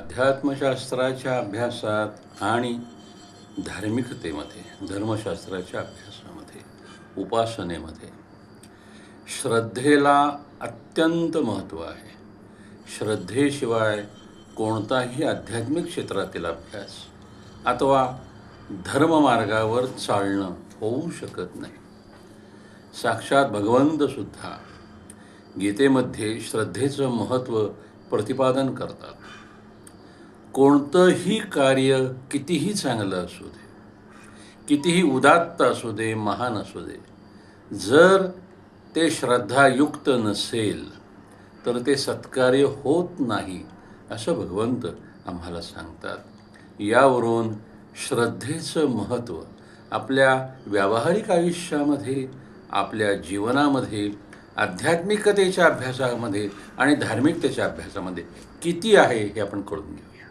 अध्यात्मशास्त्राच्या अभ्यासात आणि धार्मिकतेमध्ये, धर्मशास्त्राच्या अभ्यासामध्ये, उपासनेमध्ये श्रद्धेला अत्यंत महत्त्व आहे. श्रद्धेशिवाय कोणताही आध्यात्मिक क्षेत्रातील अभ्यास अथवा धर्ममार्गावर चालणं होऊ शकत नाही. साक्षात भगवंतसुद्धा गीतेमध्ये श्रद्धेचं महत्त्व प्रतिपादन करतात. कोणतंही कार्य कितीही चांगलं असू दे, कितीही उदात्त असू दे, महान असू दे, जर ते श्रद्धायुक्त नसेल तर ते सत्कार्य होत नाही असं भगवंत आम्हाला सांगतात. यावरून श्रद्धेचं महत्त्व आपल्या व्यावहारिक आयुष्यामध्ये, आपल्या जीवनामध्ये, आध्यात्मिकतेच्या अभ्यासामध्ये आणि धार्मिकतेच्या अभ्यासामध्ये किती आहे हे आपण कळून घेऊया.